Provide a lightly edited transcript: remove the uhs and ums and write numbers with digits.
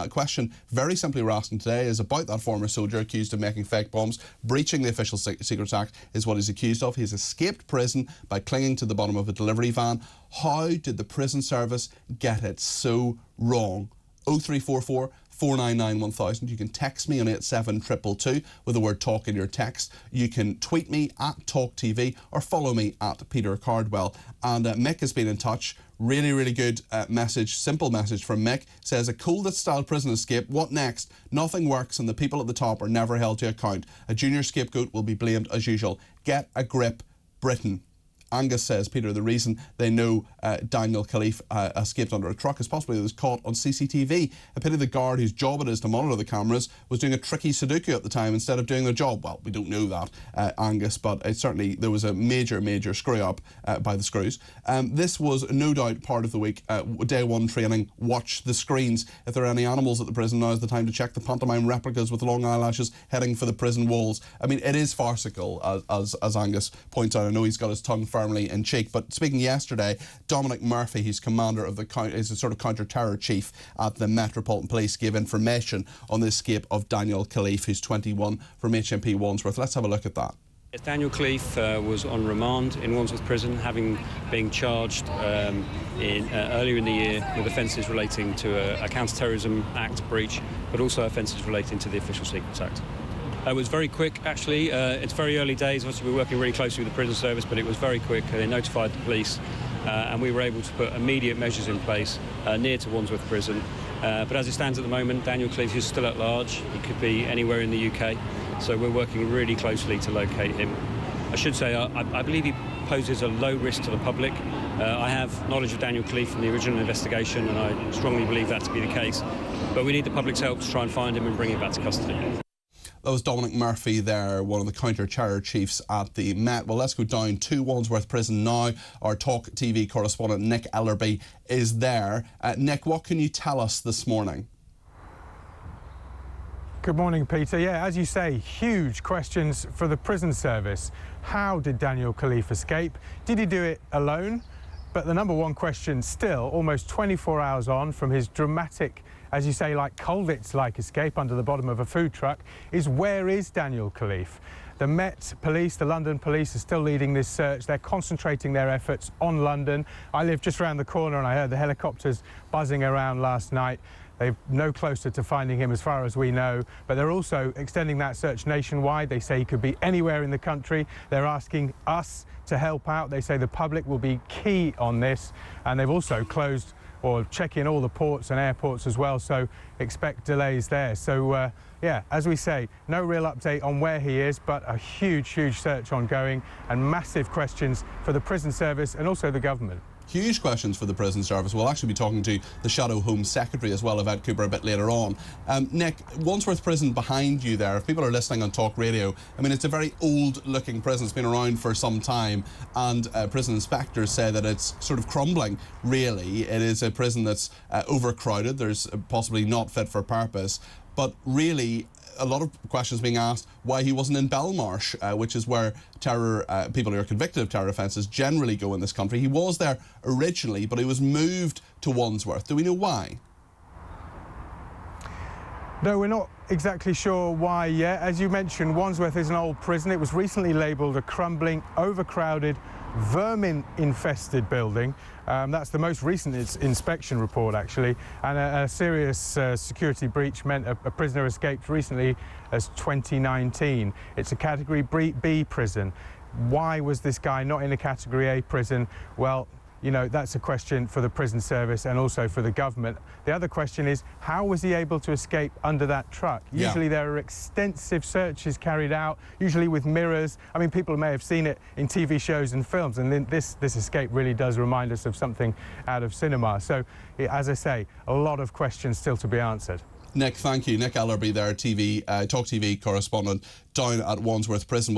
question very simply we're asking today is about that former soldier accused of making fake bombs. Breaching the Official Secrets Act is what he's accused of. He's escaped prison by clinging to the bottom of a delivery van. How did the prison service get it so wrong? 0344 499 1000. You can text me on 87222 with the word talk in your text. You can tweet me at TalkTV or follow me at Peter Cardwell. And Mick has been in touch. Really good message, simple message from Mick. Says, a cool-style prison escape. What next? Nothing works and the people at the top are never held to account. A junior scapegoat will be blamed as usual. Get a grip, Britain. Angus says, Peter, the reason they know Daniel Khalife escaped under a truck is possibly he was caught on CCTV. A pity the guard whose job it is to monitor the cameras was doing a tricky Sudoku at the time instead of doing their job. Well, we don't know that, Angus, but certainly there was a major screw-up by the screws. This was no doubt part of the week. Day one training, watch the screens. If there are any animals at the prison, now is the time to check the pantomime replicas with long eyelashes heading for the prison walls. I mean, it is farcical, as Angus points out. I know he's got his tongue firmly in cheek. But speaking yesterday, Dominic Murphy, he's commander of is a sort of counter-terror chief at the Metropolitan Police, gave information on the escape of Daniel Khalife, who's 21, from HMP Wandsworth. Let's have a look at that. Daniel Khalife was on remand in Wandsworth Prison, having been charged earlier in the year with offences relating to a Counter-Terrorism Act breach, but also offences relating to the Official Secrets Act. It was very quick, actually. It's very early days. Obviously, we're working really closely with the prison service, but it was very quick. They notified the police, and we were able to put immediate measures in place near to Wandsworth Prison. But as it stands at the moment, Daniel Khalife is still at large. He could be anywhere in the UK, so we're working really closely to locate him. I should say, I believe he poses a low risk to the public. I have knowledge of Daniel Khalife from the original investigation, and I strongly believe that to be the case. But we need the public's help to try and find him and bring him back to custody. That was Dominic Murphy there, one of the counter-terror chiefs at the Met. Well, let's go down to Wandsworth Prison now. Our TalkTV correspondent Nick Ellerby is there. Nick, what can you tell us this morning? Good morning, Peter. Yeah, as you say, huge questions for the prison service. How did Daniel Khalife escape? Did he do it alone? But the number one question still, almost 24 hours on from his dramatic, as you say, like Colditz-like escape under the bottom of a food truck, is where is Daniel Khalife? The Met Police, the London Police, are still leading this search. They're concentrating their efforts on London. I live just around the corner and I heard the helicopters buzzing around last night. They're no closer to finding him as far as we know, but they're also extending that search nationwide. They say he could be anywhere in the country. They're asking us to help out. They say the public will be key on this, and they've also closed or check in all the ports and airports as well, so expect delays there. So yeah, as we say, no real update on where he is, but a huge search ongoing and massive questions for the prison service and also the government. Huge questions for the prison service. We'll actually be talking to the Shadow Home Secretary as well, Abed Khalife, a bit later on. Nick, Wandsworth Prison behind you there, if people are listening on Talk Radio, I mean, it's a very old-looking prison. It's been around for some time, and prison inspectors say that it's sort of crumbling, really. It is a prison that's overcrowded. There's possibly not fit for purpose, but really a lot of questions being asked why he wasn't in Belmarsh, which is where people who are convicted of terror offences generally go in this country. He was there originally, but he was moved to Wandsworth. Do we know why? No, we're not exactly sure why yet. As you mentioned, Wandsworth is an old prison. It was recently labelled a crumbling, overcrowded, vermin-infested building. That's the most recent inspection report, actually, and a serious security breach meant a prisoner escaped recently as 2019. It's a Category B prison. Why was this guy not in a Category A prison? Well, you know, that's a question for the prison service and also for the government. The other question is, how was he able to escape under that truck? Usually there are extensive searches carried out, usually with mirrors. I mean, people may have seen it in TV shows and films, and then this escape really does remind us of something out of cinema. So, as I say, a lot of questions still to be answered. Nick, thank you. Nick Ellerby there, TalkTV correspondent down at Wandsworth Prison.